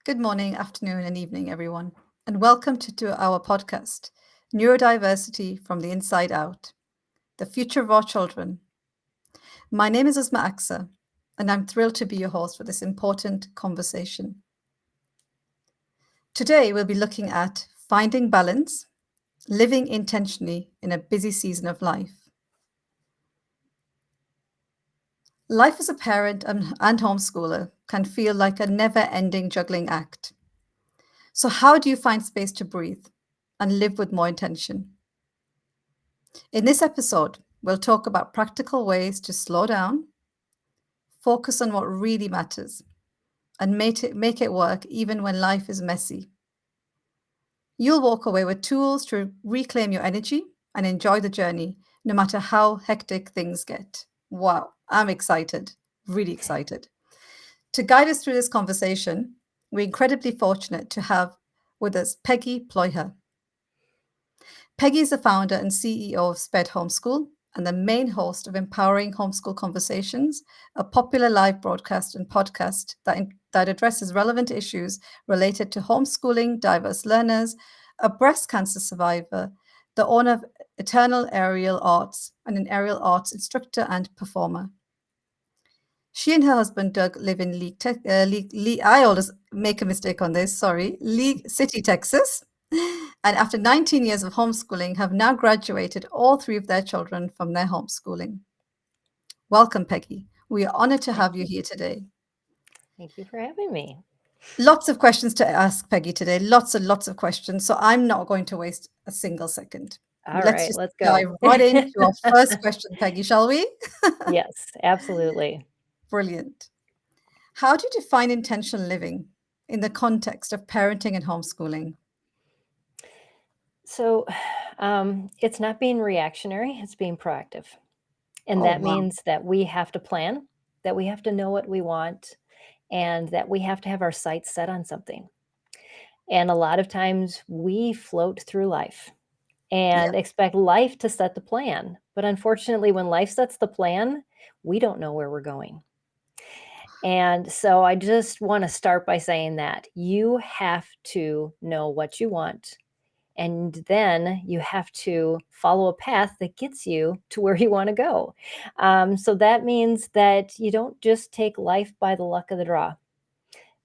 Good morning, afternoon, and evening, everyone, and welcome to our podcast, Neurodiversity from the Inside Out, the future of our children. My name is Uzma, and I'm thrilled to be your host for this important conversation. Today, we'll be looking at finding balance, living intentionally in a busy season of life. Life as a parent and homeschooler can feel like a never-ending juggling act. So how do you find space to breathe and live with more intention? In this episode, we'll talk about practical ways to slow down, focus on what really matters, and make it work even when life is messy. You'll walk away with tools to reclaim your energy and enjoy the journey, no matter how hectic things get. Wow, I'm excited, really excited. To guide us through this conversation, we're incredibly fortunate to have with us Peggy Ployhar. Peggy is the founder and CEO of SPED Homeschool and the main host of Empowering Homeschool Conversations, a popular live broadcast and podcast that addresses relevant issues related to homeschooling, diverse learners, a breast cancer survivor, the owner of Eternal Aerial Arts, and an aerial arts instructor and performer. She and her husband Doug live in I always make a mistake on this, sorry, League City, Texas. And after 19 years of homeschooling, have now graduated all three of their children from their homeschooling. Welcome, Peggy. We are honored to have you here today. Thank you for having me. Lots of questions to ask Peggy today, lots and lots of questions. So I'm not going to waste a single second. All Let's right, just let's dive go. right into our first question, Peggy, shall we? Yes, absolutely. Brilliant. How do you define intentional living in the context of parenting and homeschooling? So, it's not being reactionary, it's being proactive. And Oh, that wow. means that we have to plan, that we have to know what we want, and that we have to have our sights set on something. And a lot of times we float through life Yeah, and expect life to set the plan. But unfortunately, when life sets the plan, we don't know where we're going. And so I just want to start by saying that you have to know what you want. And then you have to follow a path that gets you to where you want to go. So that means that you don't just take life by the luck of the draw,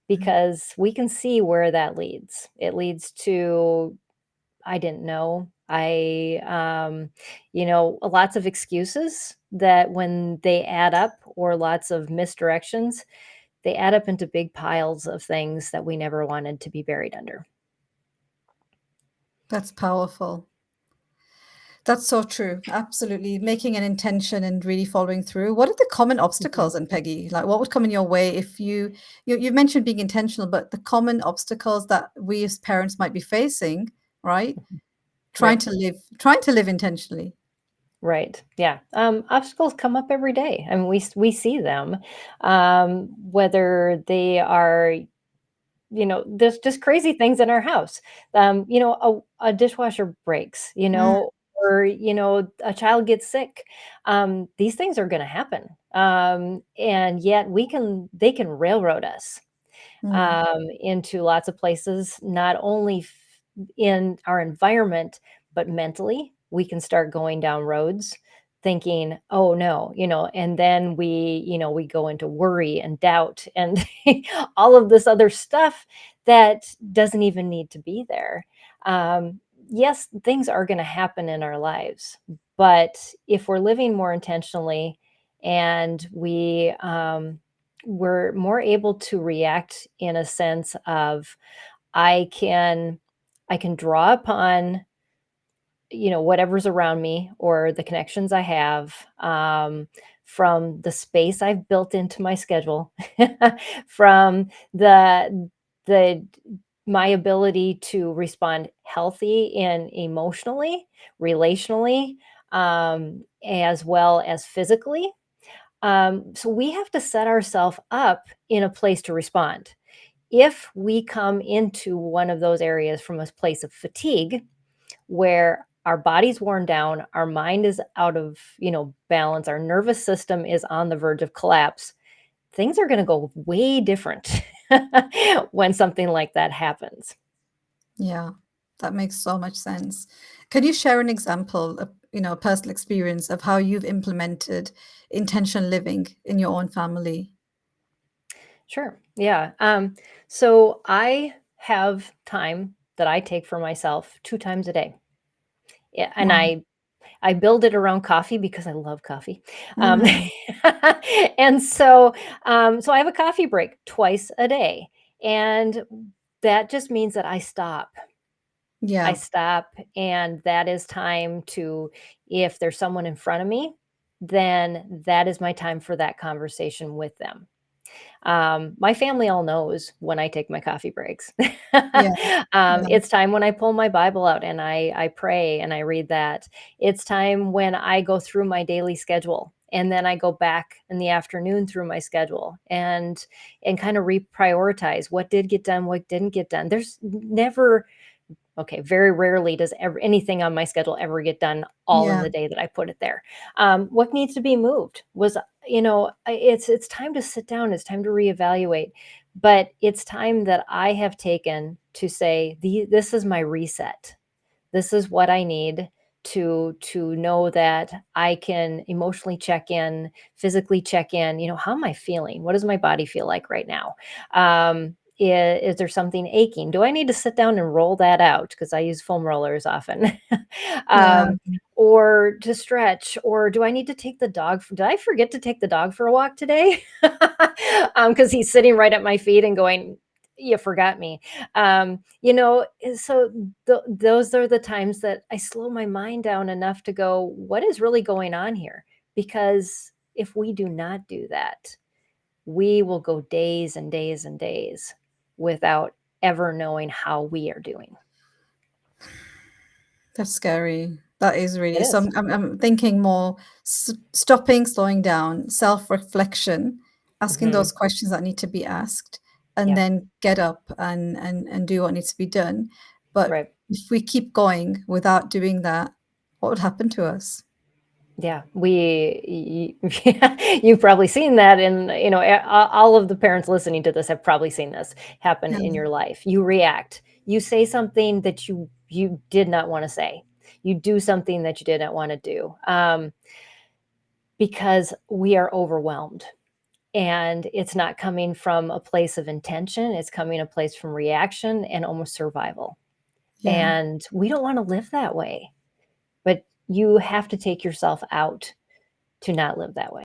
because we can see where that leads. It leads to, I didn't know. Lots of excuses that when they add up, or lots of misdirections, they add up into big piles of things that we never wanted to be buried under. that's powerful. That's so true. Absolutely. Making an intention and really following through. What are the common Mhm. obstacles, and Peggy? Like what would come in your way if you mentioned being intentional, but the common obstacles that we as parents might be facing, right? Right. Trying to live intentionally. Right. Yeah. Obstacles come up every day. I mean, we see them, whether they are, there's just crazy things in our house. A dishwasher breaks, Mm, or a child gets sick. These things are going to happen, and yet they can railroad us mm. into lots of places, not only in our environment, but mentally. We can start going down roads thinking, oh no, and then we go into worry and doubt and all of this other stuff that doesn't even need to be there. Yes, things are going to happen in our lives, but if we're living more intentionally and we're more able to react in a sense of I can I can draw upon, whatever's around me or the connections I have, from the space I've built into my schedule, from the my ability to respond healthy and emotionally, relationally, as well as physically. So we have to set ourselves up in a place to respond. If we come into one of those areas from a place of fatigue, where our body's worn down, our mind is out of, balance, our nervous system is on the verge of collapse, things are going to go way different when something like that happens. Yeah, that makes so much sense. Can you share an example of, a personal experience of how you've implemented intentional living in your own family? Sure. Yeah. So I have time that I take for myself 2 times a day. Yeah, and Wow. I build it around coffee because I love coffee. Um, Mm, and so I have a coffee break twice a day, and that just means that I stop. I yeah, stop, and that is time to, if there's someone in front of me, then that is my time for that conversation with them. My family all knows when I take my coffee breaks. yeah, yeah, It's time when I pull my Bible out and I pray and I read that. It's time when I go through my daily schedule and then I go back in the afternoon through my schedule and kind of reprioritize what did get done, what didn't get done. There's never Okay, very rarely does anything on my schedule ever get done all in yeah. the day that I put it there. What needs to be moved was, it's time to sit down. It's time to reevaluate, but it's time that I have taken to say, this is my reset. This is what I need to know that I can emotionally check in, physically check in. How am I feeling? What does my body feel like right now? Is there something aching? Do I need to sit down and roll that out? Because I use foam rollers often. Yeah, um, or to stretch, or do I need to take the dog? Did I forget to take the dog for a walk today? Because he's sitting right at my feet and going, you forgot me. So those are the times that I slow my mind down enough to go, what is really going on here? Because if we do not do that, we will go days and days and days without ever knowing how we are doing. that's scary. That is It really. So is. I'm thinking more stopping, slowing down, self-reflection, asking Hmm. those questions that need to be asked, and Yeah. then get up and do what needs to be done. But Right. if we keep going without doing that, what would happen to us? Yeah, you've probably seen that, and all of the parents listening to this have probably seen this happen Yeah, in your life. You react. You say something that you did not want to say. You do something that you did not want to do, because we are overwhelmed, and it's not coming from a place of intention. It's coming a place from reaction and almost survival. yeah. And we don't want to live that way, but you have to take yourself out to not live that way.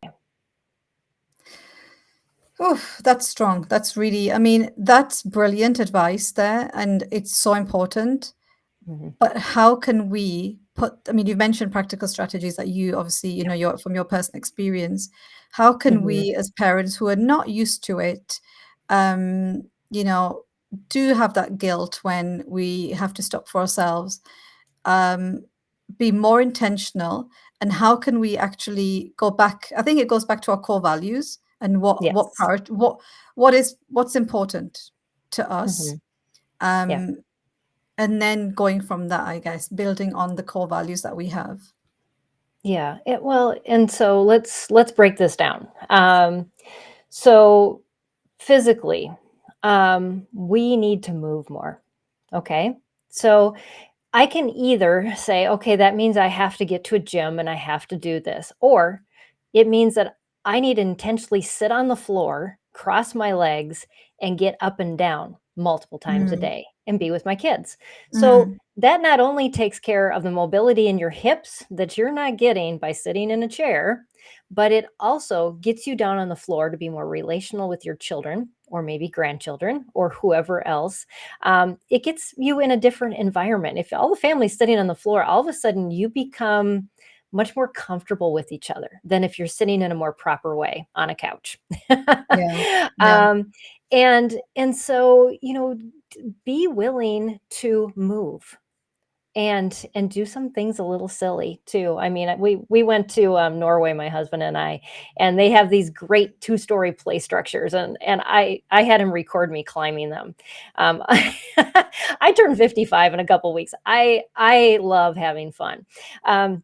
Oh, that's strong. That's really, I mean, that's brilliant advice there, and it's so important. Mhm. But how can we put, I mean, you've mentioned practical strategies that you obviously, your from your personal experience. How can Mhm. we as parents who are not used to it, um, you know, do have that guilt when we have to stop for ourselves, um, be more intentional, and how can we actually go back? I think it goes back to our core values and Yes. what's important to us. Mhm. Yeah. Um, and then going from that, I guess, building on the core values that we have. Yeah. And so let's break this down. So physically, we need to move more. Okay. So I can either say, okay, that means I have to get to a gym and I have to do this, or it means that I need to intentionally sit on the floor, cross my legs, and get up and down multiple times a Mm, day and be with my kids. So mm, that not only takes care of the mobility in your hips that you're not getting by sitting in a chair, but it also gets you down on the floor to be more relational with your children or maybe grandchildren or whoever else. It gets you in a different environment. If all the family's sitting on the floor, all of a sudden you become much more comfortable with each other than if you're sitting in a more proper way on a couch. yeah, yeah. um, and so be willing to move and do some things a little silly too. I mean, we went to Norway, my husband and I, and they have these great two-story play structures, and I had him record me climbing them. I turned 55 in a couple weeks. I love having fun, um,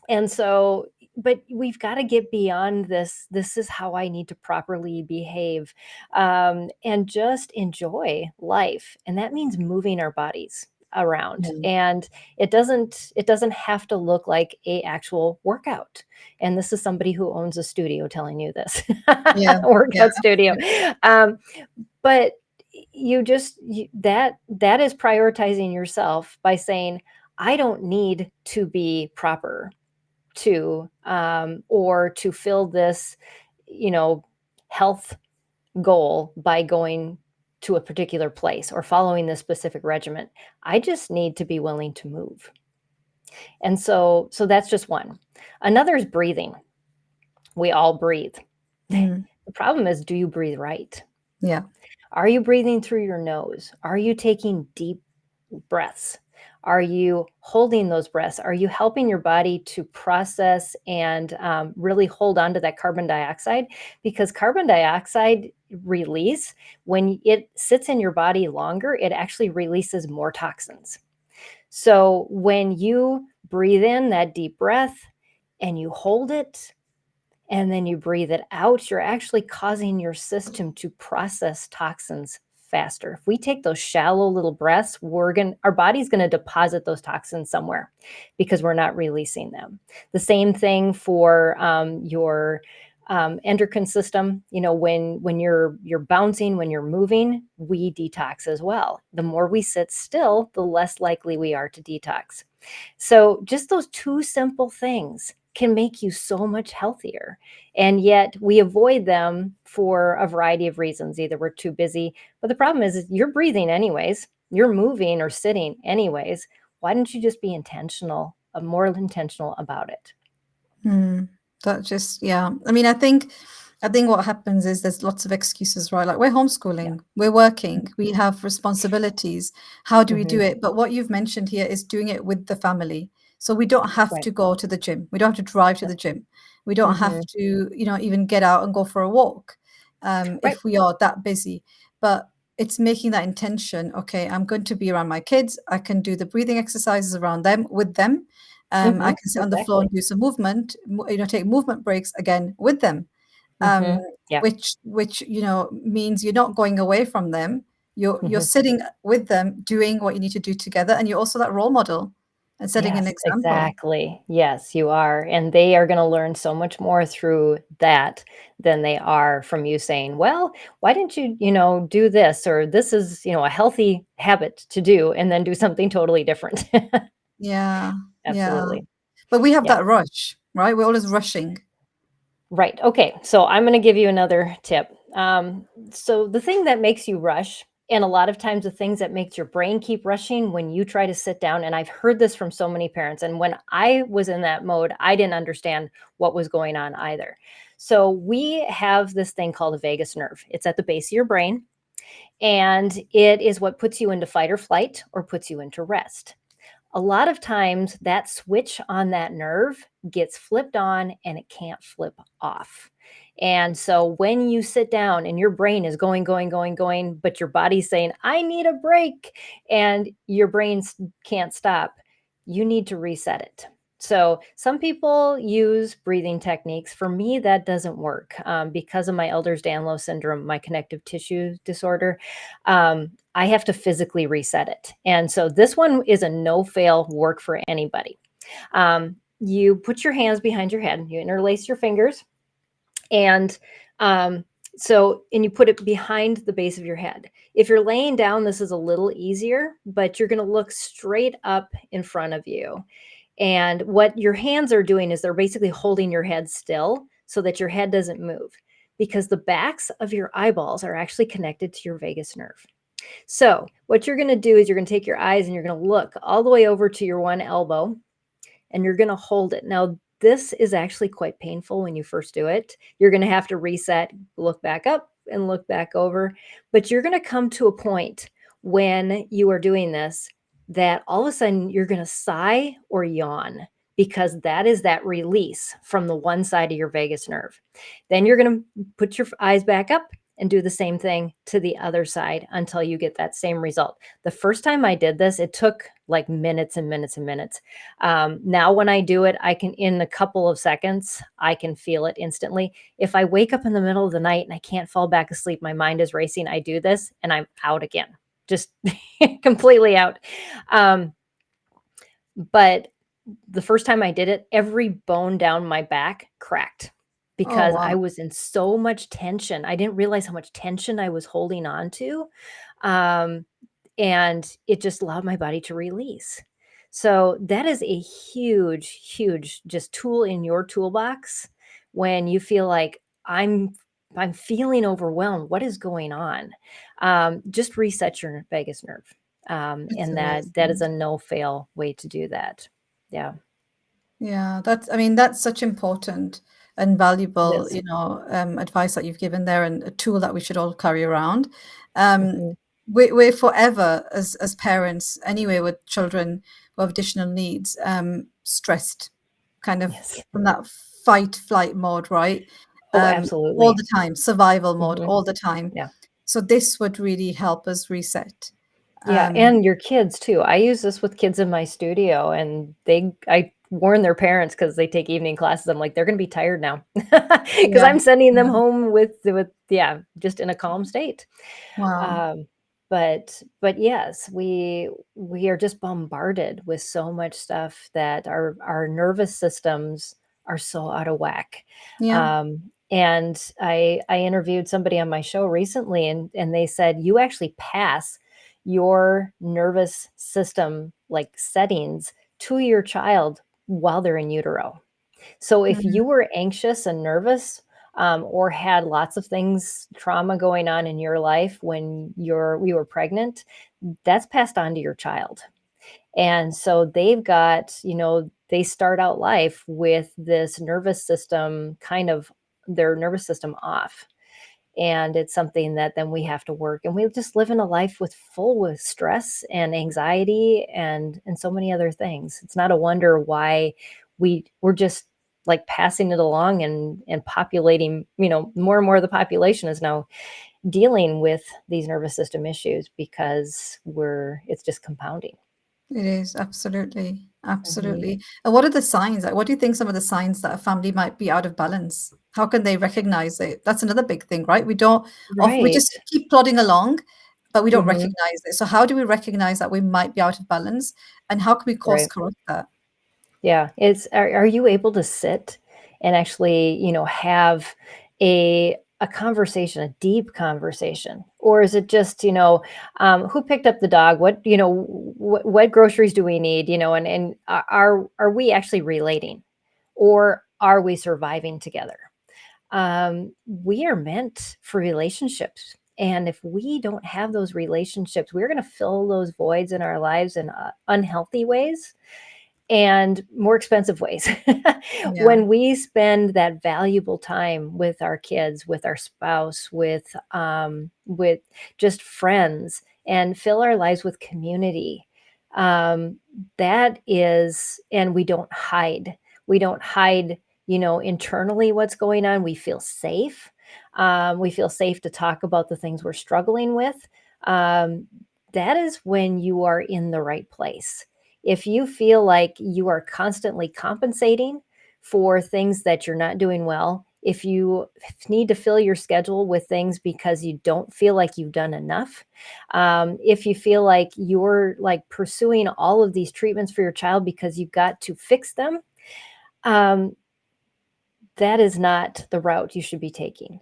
and so but we've got to get beyond this. This is how I need to properly behave, and just enjoy life. And that means moving our bodies around. Yeah. And it doesn't have to look like a actual workout. And this is somebody who owns a studio telling you this. Yeah. Yeah. Workout studio. Um, but that is prioritizing yourself by saying, I don't need to be proper to, or to fill this, you know, health goal by going to a particular place or following this specific regimen. I just need to be willing to move. And so that's just one. Another is breathing. We all breathe. Mm. The problem is, do you breathe right? Yeah. Are you breathing through your nose? Are you taking deep breaths? Are you holding those breaths? Are you helping your body to process and really hold on to that carbon dioxide? Because carbon dioxide release, when it sits in your body longer, it actually releases more toxins. So when you breathe in that deep breath and you hold it, and then you breathe it out, you're actually causing your system to process toxins faster. If we take those shallow little breaths, our body's going to deposit those toxins somewhere because we're not releasing them. The same thing for your endocrine system. You know, when you're bouncing, when you're moving, we detox as well. The more we sit still, the less likely we are to detox. So just those two simple things can make you so much healthier. And yet we avoid them for a variety of reasons. Either we're too busy, but the problem is you're breathing anyways, you're moving or sitting anyways. Why don't you just be intentional, more intentional about it? Mm. That just, yeah. I mean, I think what happens is there's lots of excuses, right? Like we're Yeah. homeschooling, we're working, we have responsibilities. How do we do Hmm. it? But what you've mentioned here is doing it with the family. So we don't have Right. to go to the gym. We don't have to drive to the gym. We don't have Hmm. to, even get out and go for a walk, Right. if we are that busy. But it's making that intention. Okay, I'm going to be around my kids. I can do the breathing exercises around them with them. I Hmm. can sit on the floor and Exactly. do some movement, take movement breaks again with them, um, Hmm. Yeah. which means you're not going away from them. You're Hmm. sitting with them, doing what you need to do together, and you're also that role model and setting an Yes, example. exactly. Yes, you are. And they are going to learn so much more through that than they are from you saying, well, why didn't you, do this? Or this is, a healthy habit to do, and then do something totally different. Yeah, yeah. Absolutely. But we have Yeah. that rush, right? We're always rushing. Right. Okay. So I'm going to give you another tip. So the thing that makes you rush, and a lot of times the things that makes your brain keep rushing when you try to sit down, and I've heard this from so many parents. And when I was in that mode, I didn't understand what was going on either. So we have this thing called the vagus nerve. It's at the base of your brain, and it is what puts you into fight or flight or puts you into rest. A lot of times that switch on that nerve gets flipped on and it can't flip off. And so when you sit down and your brain is going, going, going, going, but your body's saying, I need a break, and your brain can't stop, you need to reset it. So some people use breathing techniques. For me, that doesn't work because of my Ehlers-Danlos syndrome, my connective tissue disorder. I have to physically reset it. And so this one is a no fail work for anybody. You put your hands behind your head, you interlace your fingers, and and you put it behind the base of your head. If you're laying down, this is a little easier, but you're going to look straight up in front of you. And what your hands are doing is they're basically holding your head still so that your head doesn't move, because the backs of your eyeballs are actually connected to your vagus nerve. So, what you're going to do is you're going to take your eyes and you're going to look all the way over to your one elbow, and you're going to hold it. Now, this is actually quite painful when you first do it. You're going to have to reset, look back up, and look back over. But you're going to come to a point when you are doing this that all of a sudden you're going to sigh or yawn, because that is that release from the one side of your vagus nerve. Then you're going to put your eyes back up and do the same thing to the other side until you get that same result. The first time I did this, it took like minutes and minutes and minutes. Now, when I do it, I can, in a couple of seconds, I can feel it instantly. If I wake up in the middle of the night and I can't fall back asleep, my mind is racing, I do this and I'm out again, just completely out. Um, but the first time I did it, every bone down my back cracked Oh, because I wow. was in so much tension. I didn't realize how much tension I was holding on to. Um, and it just allowed my body to release. So that is a huge, huge just tool in your toolbox when you feel like I'm feeling overwhelmed. What is going on? Just reset your vagus nerve. It's And that is amazing. a no fail way to do that. Yeah, Yeah, I mean, that's such important and it valuable, is. advice that you've given there, and a tool that we should all carry around. Um, Mhm. we're forever, as parents, anyway, with children who have additional needs, stressed, kind of Yes. from that fight flight mode, right? Oh, All absolutely. the time, survival mode Mhm. all the time. Yeah. So this would really help us reset. Yeah, Um, and your kids too. I use this with kids in my studio, and I warn their parents because they take evening classes. I'm like, "They're gonna be tired now," because 'cause yeah, I'm sending them yeah. home with yeah, just in a calm state. Wow. Um, but yes, we are just bombarded with so much stuff that our nervous systems are so out of whack. Yeah. And I interviewed somebody on my show recently, and they said you actually pass your nervous system like settings to your child while they're in utero. So if Mhm. you were anxious and nervous, or had lots of things, trauma going on in your life when you were pregnant, that's passed on to your child. And so they've got, they start out life with this nervous system kind of their nervous system off. And it's something that then we have to work, and we just live in a life with stress and anxiety and so many other things. It's not a wonder why we're just like passing it along and populating, more and more of the population is now dealing with these nervous system issues because it's just compounding. It is, absolutely, Mhm. absolutely. And what are the signs? Like, what do you think some of the signs that a family might be out of balance? How can they recognize it? That's another big thing, right? We Right. just keep plodding along, but we don't Mhm. recognize it. So how do we recognize that we might be out of balance, and how can we course Right. correct that? Yeah, are you able to sit and actually, have a conversation, a deep conversation? Or is it just, who picked up the dog? What groceries do we need? And are we actually relating? Or are we surviving together? We are meant for relationships. And if we don't have those relationships, we're going to fill those voids in our lives in unhealthy ways and more expensive ways. Yeah, When we spend that valuable time with our kids, with our spouse, with just friends, and fill our lives with community, um, that is, and we don't hide. We don't hide, internally what's going on. We feel safe. We feel safe to talk about the things we're struggling with. Um, that is when you are in the right place. If you feel like you are constantly compensating for things that you're not doing well, if you need to fill your schedule with things because you don't feel like you've done enough, if you feel like you're like pursuing all of these treatments for your child because you've got to fix them, um, that is not the route you should be taking.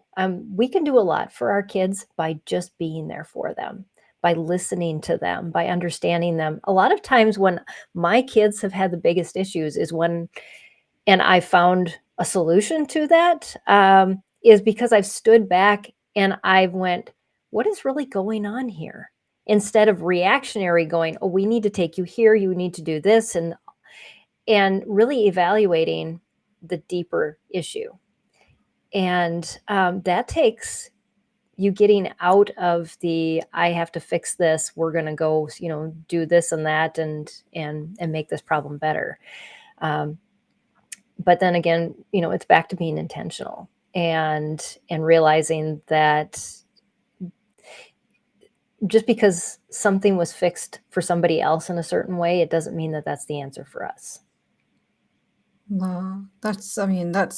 We can do a lot for our kids by just being there for them, by listening to them, by understanding them. A lot of times when my kids have had the biggest issues is when, and I found a solution to that, is because I've stood back and I've went, what is really going on here? Instead of reactionary going, oh, we need to take you here, you need to do this, and really evaluating the deeper issue. And that takes you getting out of the I have to fix this. We're going to go, do this and that, and make this problem better. Um, but then again, it's back to being intentional and realizing that just because something was fixed for somebody else in a certain way, it doesn't mean that that's the answer for us. No, that's, I mean, that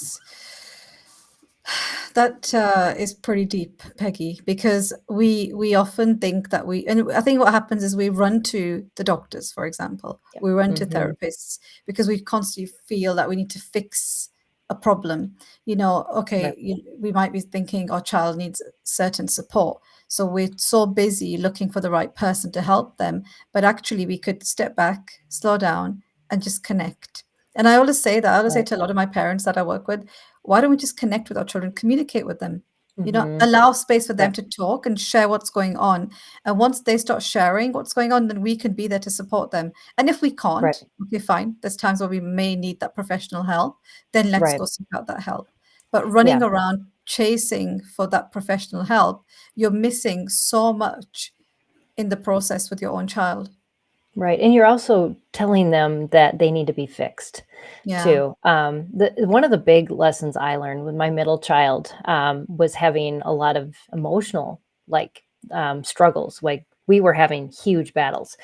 is pretty deep, Peggy, because we often think that and I think what happens is we run to the doctors, for example, Yep. we run to Mhm. therapists because we constantly feel that we need to fix a problem. You know, Right. okay, we might be thinking our child needs certain support, so we're so busy looking for the right person to help them, but actually we could step back, slow down, and just connect. And I always say that. I always say Right. to a lot of my parents that I work with, why don't we just connect with our children, communicate with them? Mhm. Allow space for them Right. to talk and share what's going on. And once they start sharing what's going on, then we can be there to support them. And if we Right. can't, okay, fine. There's times where we may need that professional help. Then let's Right. go seek out that help. But running Yeah. around chasing for that professional help, you're missing so much in the process with your own child. Right, and you're also telling them that they need to be fixed Yeah. too. The one of the big lessons I learned with my middle child, was having a lot of emotional, like, struggles, like, we were having huge battles,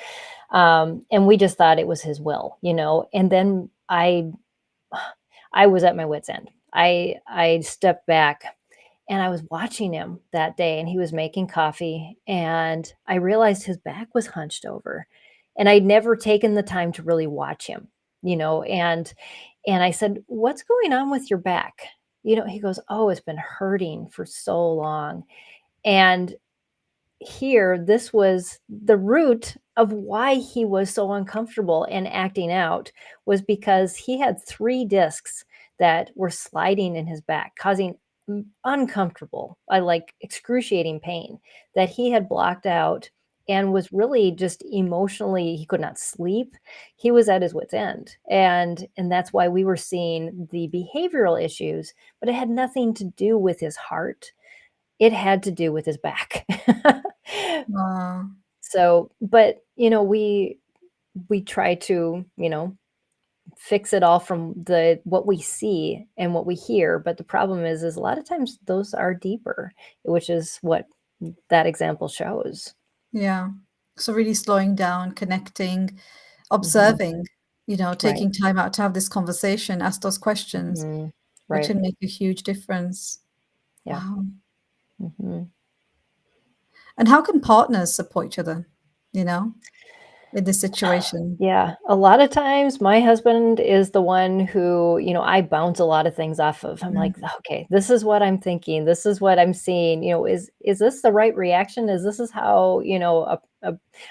and we just thought it was his will, and then I was at my wit's end. I stepped back and I was watching him that day and he was making coffee and I realized his back was hunched over. And I'd never taken the time to really watch him, and I said, "What's going on with your back?" He goes, "Oh, it's been hurting for so long." And here, this was the root of why he was so uncomfortable and acting out was because he had 3 discs that were sliding in his back, causing uncomfortable, I like excruciating pain that he had blocked out and was really just emotionally he could not sleep. He was at his wit's end. And that's why we were seeing the behavioral issues, but it had nothing to do with his heart. It had to do with his back. Wow. So, but, we try to, fix it all from the what we see and what we hear, but the problem is a lot of times those are deeper, which is what that example shows. Yeah. So really slowing down, connecting, Mhm. observing, Right. taking time out to have this conversation, ask those questions, Mhm. that Right. can make a huge difference. Yeah. Wow. Mhm. And how can partners support each other, you know, in this situation? Yeah, a lot of times my husband is the one who, I bounce a lot of things off of. I'm Mm, like, "Okay, this is what I'm thinking. This is what I'm seeing. Is this the right reaction? Is how,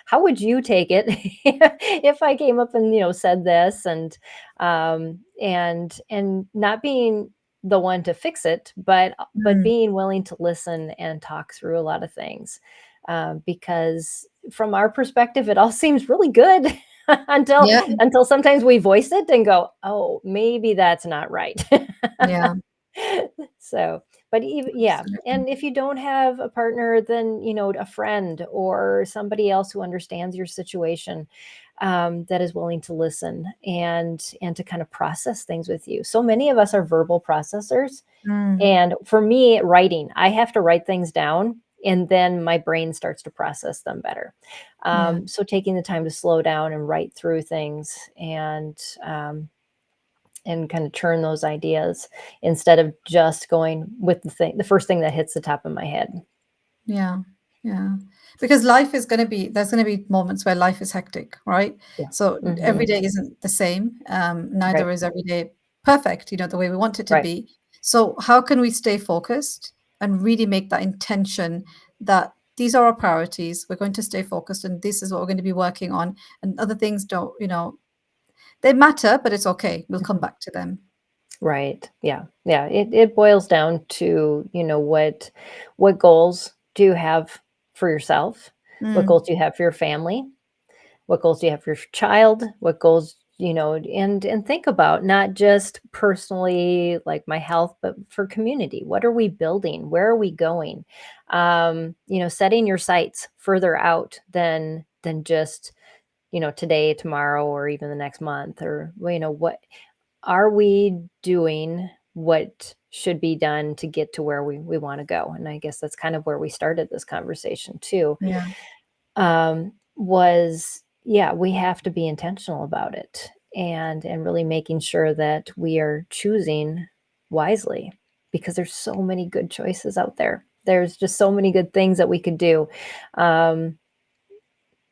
how would you take it if I came up and, said this?" And not being the one to fix it, but mm. being willing to listen and talk through a lot of things. Because from our perspective, it all seems really good. until Yeah, until sometimes we voice it and go, "Oh, maybe that's not right." yeah, So, but even yeah, absolutely. and if you don't have a partner, then, a friend or somebody else who understands your situation, that is willing to listen and to kind of process things with you. So many of us are verbal processors, Mm, and for me, writing, I have to write things down and then my brain starts to process them better. yeah, So taking the time to slow down and write through things and kind of churn those ideas instead of just going with the first thing that hits the top of my head. yeah, yeah. Because life is going to be, there's going to be moments where life is hectic, right? Yeah. So every Hmm. day isn't the same. Right. Neither is every day perfect, the way we want it to Right. be. So how can we stay focused and really make that intention that these are our priorities? We're going to stay focused and this is what we're going to be working on. And other things don't, they matter, but it's okay. We'll come Mhm. back to them. Right. Yeah. Yeah. It boils down to, what goals do you have for yourself? What goals Mm, do you have for your family? What goals do you have for your child? What goals, and think about not just personally like my health, but for community. What are we building? Where are we going? Setting your sights further out than just, today, tomorrow, or even the next month, or what are we doing what should be done to get to where we want to go? And I guess that's kind of where we started this conversation too. yeah. was, yeah, we have to be intentional about it and really making sure that we are choosing wisely because there's so many good choices out there. There's just so many good things that we could do. Um,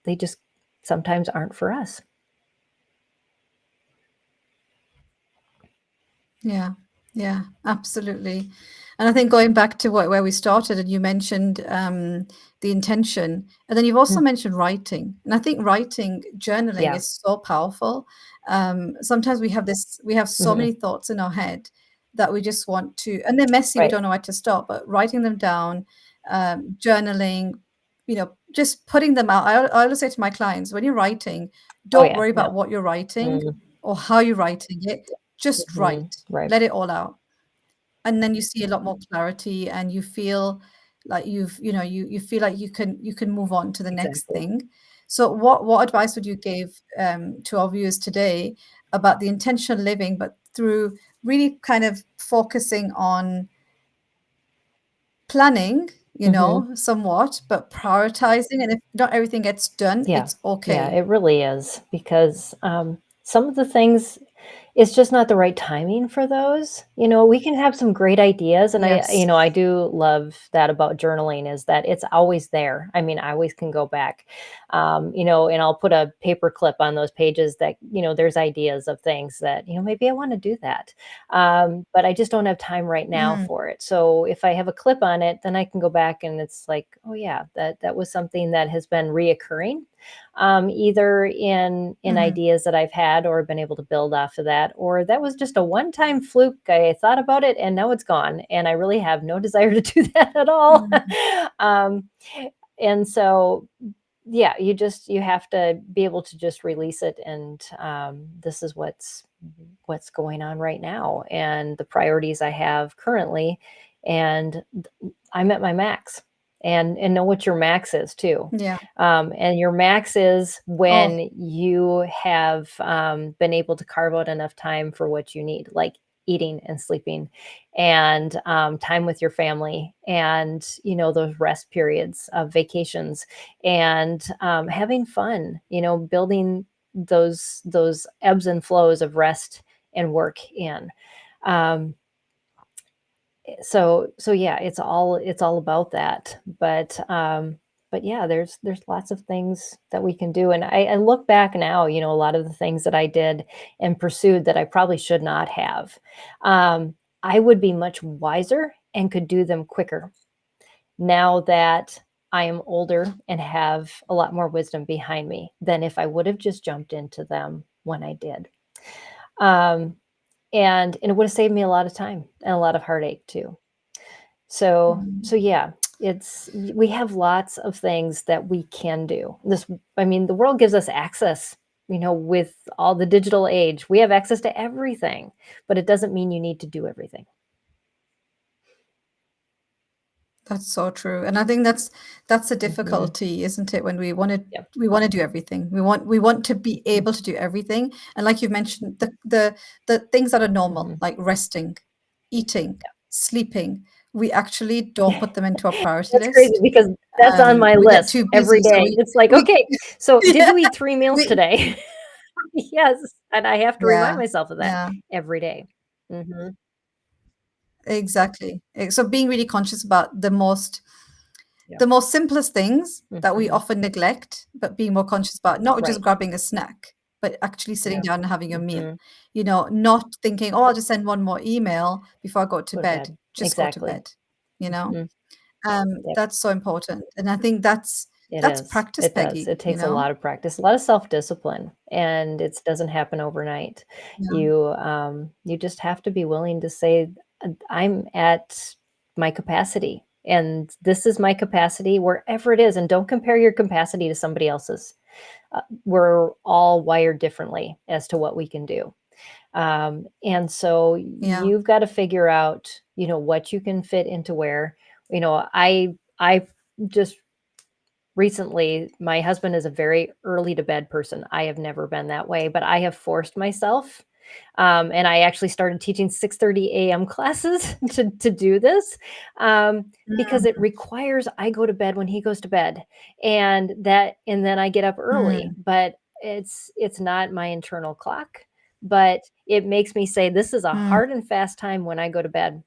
they just sometimes aren't for us. Yeah, yeah, absolutely. And I think going back to where we started, and you mentioned the intention, and then you've also Mm, mentioned writing. And I think writing, journaling yeah. is so powerful. Sometimes we have so Mhm. many thoughts in our head that we just want to, and they're messy, we Right. don't know where to start, but writing them down, journaling, just putting them out. I always say to my clients, when you're writing, Oh, don't yeah. worry Yeah. about what you're writing Mm, or how you're writing it, just mhm. write, Right. let it all out, and then you see a lot more clarity, and you feel like you feel like you can move on to the next Exactly. thing. So what advice would you give to our viewers today about the intentional living, but through really kind of focusing on planning, Mhm. somewhat, but prioritizing, and if not everything gets done, Yeah. it's Yeah, okay. it really is because, some of the things it's just not the right timing for those. We can have some great ideas, and Yes. I do love that about journaling is that it's always there. I mean, I always can go back, and I'll put a paper clip on those pages that, there's ideas of things that, maybe I wanna do that. But I just don't have time right now Mm, for it. So if I have a clip on it, then I can go back and it's like, "Oh, yeah, that was something that has been reoccurring." Either in mhm, ideas that I've had or been able to build off of that, or that was just a one-time fluke. I thought about it and now it's gone, and I really have no desire to do that at all. mm, um, and so, yeah, you have to be able to just release it, and this is what's going on right now, and the priorities I have currently, and I'm at my max, and know what your max is too. yeah. And your max is Oh, when you have been able to carve out enough time for what you need, like eating and sleeping, and time with your family, and those rest periods of vacations, and having fun. Building those ebbs and flows of rest and work in. Um, so yeah, it's all about that. But yeah, there's lots of things that we can do, and I look back now, a lot of the things that I did and pursued that I probably should not have. Um, I would be much wiser and could do them quicker now that I am older and have a lot more wisdom behind me than if I would have just jumped into them when I did. Um, and it would have saved me a lot of time and a lot of heartache too. So mm. yeah, we have lots of things that we can do. I mean, the world gives us access, with all the digital age. We have access to everything, but it doesn't mean you need to do everything. That's so true, and I think that's the Mhm. difficulty, isn't it? When Yeah. we wanna do everything. We want to be Mm. able to do everything, and like you've mentioned, the things that are normal, Mhm. like resting, eating, sleeping, we actually don't put them into our priority That's crazy list. because that's on my We get list too every busy, so day. It's like, we "Okay, so did yeah, you eat 3 meals we today?" Yes, and I have to remind yeah, myself of that yeah. every day. Mhm. Exactly. So being really conscious about Yeah. the most simplest things that we Mhm. often neglect, but being more conscious about not just Right. grabbing a snack, but actually sitting Yeah. down and having a meal. Mhm. Not thinking, "Oh, I'll just send one more email before I go to Go to bed." bed. Just go to Exactly. bed, you know? Mhm. Yep. That's so important, and I think It that's is. practice, It does. Peggy, It you takes a know? lot of practice, a lot of self-discipline, and it doesn't happen overnight. Yeah, You just have to be willing to say, I'm at my capacity, and this is my capacity wherever it is, and don't compare your capacity to somebody else's. We're all wired differently as to what we can do. And so yeah, you've got to figure out, what you can fit into where. I just recently, my husband is a very early to bed person. I have never been that way, but I have forced myself. And I actually started teaching 6:30 a.m. classes to do this, because it Mm, requires I go to bed when he goes to bed, and then I get up early, mm, but it's not my internal clock, but it makes me say, "This is a mm, hard and fast time when I go to bed,"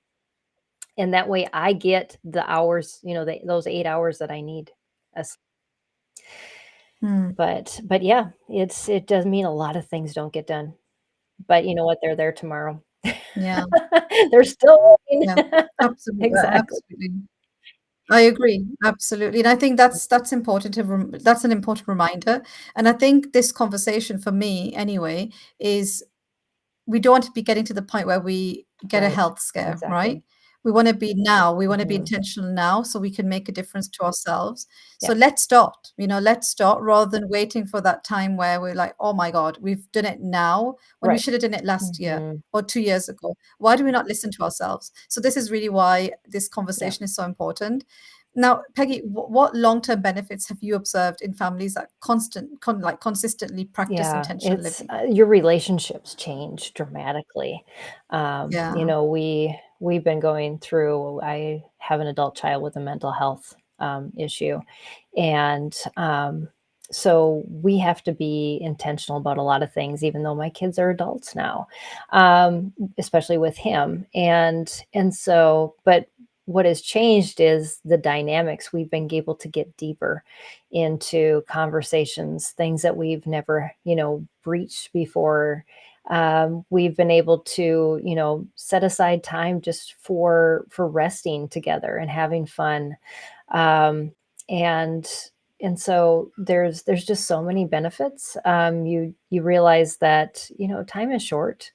and that way I get the hours, those 8 hours that I need. As mm. but yeah, it does mean a lot of things don't get done, but you know what? They're there tomorrow. Yeah, They're still waiting. yeah, absolutely, Exactly. absolutely. I agree, absolutely, and I think that's important that's an important reminder, and I think this conversation for me anyway is we don't want to be getting to the point where we get a Right. health scare, right? Exactly. We want to be now. We want to be Mhm. intentional now so we can make a difference to ourselves. So Yeah. let's start, let's start rather than waiting for that time where we're like, oh my God, we've done it now when we Right. should have done it last year Mhm. or 2 years ago. Why do we not listen to ourselves? So this is really why this Yeah. conversation is so important. Now, Peggy, what long-term benefits have you observed in families that consistently practice Yeah, intentional it's living? your relationships change dramatically. Yeah. We've been going through. I have an adult child with a mental health issue, and so we have to be intentional about a lot of things, even though my kids are adults now, especially with him. But what has changed is the dynamics. We've been able to get deeper into conversations, things that we've never, breached before. We've been able to, set aside time just for resting together and having fun. Um, and and so there's just so many benefits. You realize that time is short,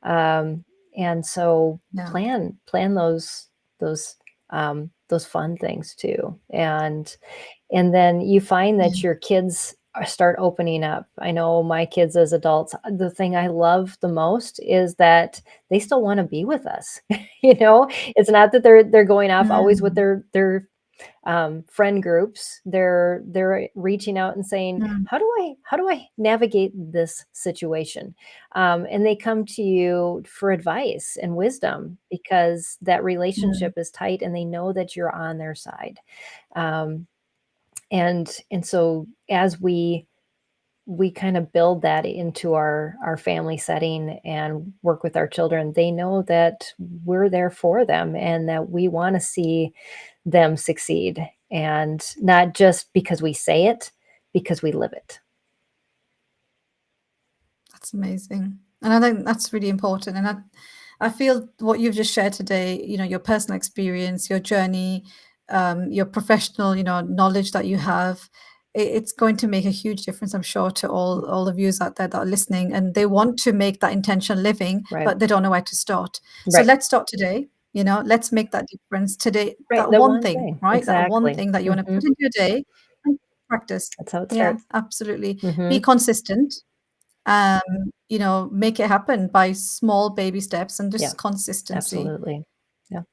um, and so Yeah. plan those fun things too, and then you find Yeah. that your kids start opening up. I know my kids as adults, the thing I love the most is that they still wanna be with us, you know? It's not that they're going off always with Mm, their friend groups. They're reaching out and saying, mm, "How do I navigate this situation?" And they come to you for advice and wisdom because that mm, relationship is tight and they know that you're on their side. Um, and so as we kind of build that into our family setting and work with our children, they know that we're there for them and that we want to see them succeed, and not just because we say it, because we live it. that's amazing. And I think that's really important. And I feel what you've just shared today, your personal experience, your journey, your professional, knowledge that you have, it's going to make a huge difference, I'm sure, to all of yous out there that are listening. And they want to make that intentional living, Right. but they don't know where to start. So Right. let's start today. Let's make that difference today. Right, That the one one thing, thing. right? That one Exactly. thing that you want to Mhm. put into your day and practice. That's how it Yeah, starts. absolutely. Be Mhm. consistent, um, make it happen by small baby steps and Yeah, just consistency. absolutely. Yeah.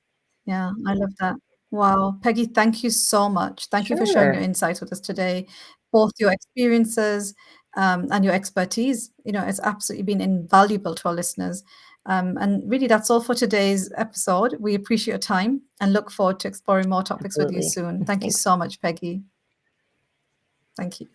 Yeah, I love that. Wow. Peggy, thank you so much. Thank you for sharing your Sure. insights with us today, both your experiences, and your expertise. It's absolutely been invaluable to our listeners. And really, that's all for today's episode. We appreciate your time and look forward to exploring more topics with you Absolutely. soon. Thank you Thanks. so much, Peggy. Thank you.